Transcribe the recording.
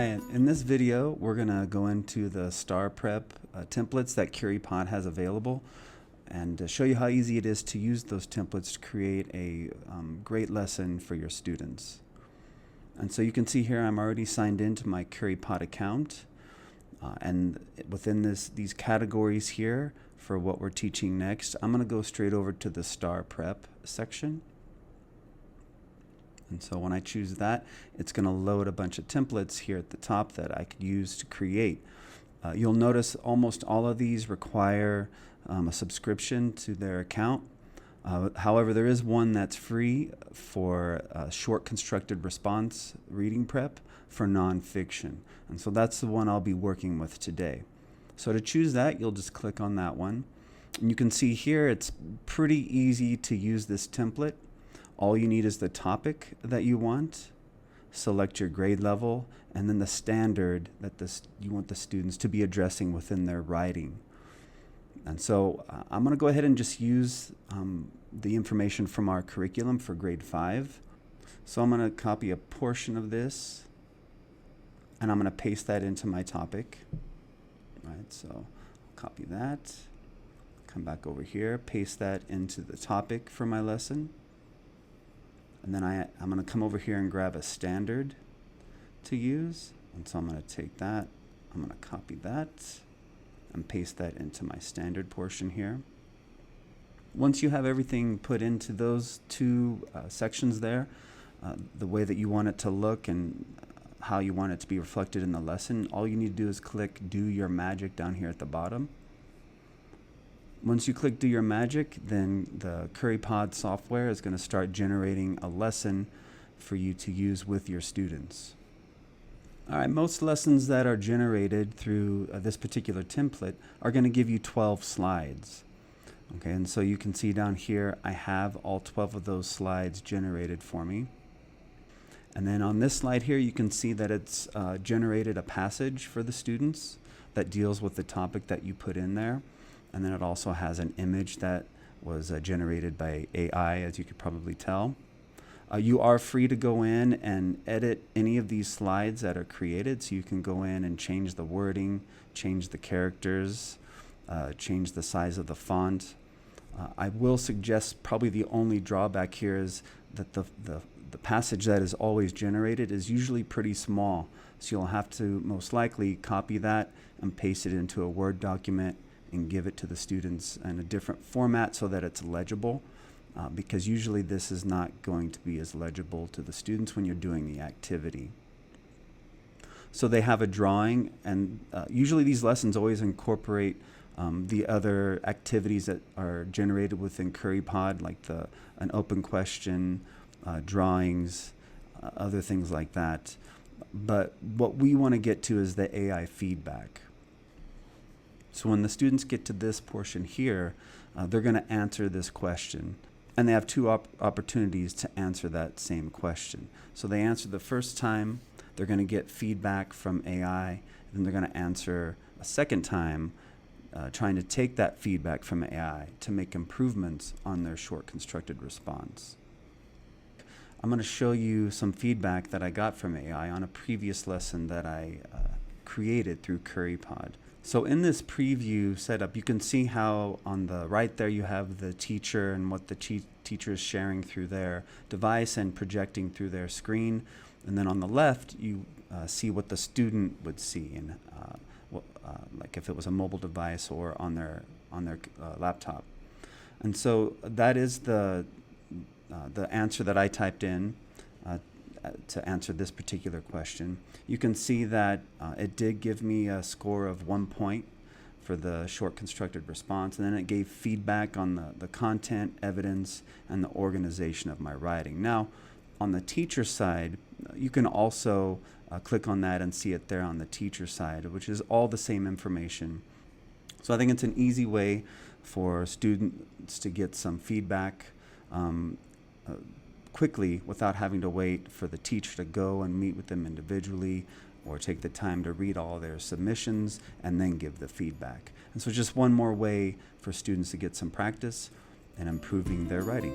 Hi, in this video we're going to go into the STAR Prep templates that CurryPod has available and show you how easy it is to use those templates to create a great lesson for your students. And so you can see here I'm already signed into my CurryPod account and within these categories here for what we're teaching next, I'm going to go straight over to the STAR Prep section. And so when I choose that, it's going to load a bunch of templates here at the top that I could use to create. You'll notice almost all of these require a subscription to their account. However, there is one that's free for short constructed response reading prep for nonfiction. And so that's the one I'll be working with today. So to choose that, you'll just click on that one. And you can see here it's pretty easy to use this template. All you need is the topic that you want, select your grade level, and then the standard that you want the students to be addressing within their writing. And so I'm going to go ahead and just use the information from our curriculum for grade 5. So I'm going to copy a portion of this, and I'm going to paste that into my topic. Right, so I'll copy that, come back over here, paste that into the topic for my lesson. And then I'm going to come over here and grab a standard to use. And so I'm going to take that, I'm going to copy that and paste that into my standard portion here. Once you have everything put into those two sections there, the way that you want it to look and how you want it to be reflected in the lesson, all you need to do is click Do Your Magic down here at the bottom. Once you click Do Your Magic, then the CurryPod software is going to start generating a lesson for you to use with your students. All right, most lessons that are generated through this particular template are going to give you 12 slides. Okay, and so you can see down here I have all 12 of those slides generated for me. And then on this slide here you can see that it's generated a passage for the students that deals with the topic that you put in there. And then it also has an image that was generated by AI, as you could probably tell. You are free to go in and edit any of these slides that are created. So you can go in and change the wording, change the characters, change the size of the font. I will suggest probably the only drawback here is that the passage that is always generated is usually pretty small. So you'll have to most likely copy that and paste it into a Word document and give it to the students in a different format so that it's legible, because usually this is not going to be as legible to the students when you're doing the activity. So they have a drawing, and usually these lessons always incorporate the other activities that are generated within CurryPod, like an open question, drawings, other things like that. But what we want to get to is the AI feedback. So when the students get to this portion here, they're going to answer this question. And they have two opportunities to answer that same question. So they answer the first time, they're going to get feedback from AI, and then they're going to answer a second time, trying to take that feedback from AI to make improvements on their short constructed response. I'm going to show you some feedback that I got from AI on a previous lesson that I created through CurryPod. So in this preview setup, you can see how on the right there you have the teacher and what the teacher is sharing through their device and projecting through their screen. And then on the left, you see what the student would see, and like if it was a mobile device or on their laptop. And so that is the answer that I typed in to answer this particular question. You can see that it did give me a score of 1 point for the short constructed response, and then it gave feedback on the content, evidence, and the organization of my writing. Now, on the teacher side, you can also click on that and see it there on the teacher side, which is all the same information. So I think it's an easy way for students to get some feedback quickly without having to wait for the teacher to go and meet with them individually or take the time to read all their submissions and then give the feedback. And so just one more way for students to get some practice and improving their writing.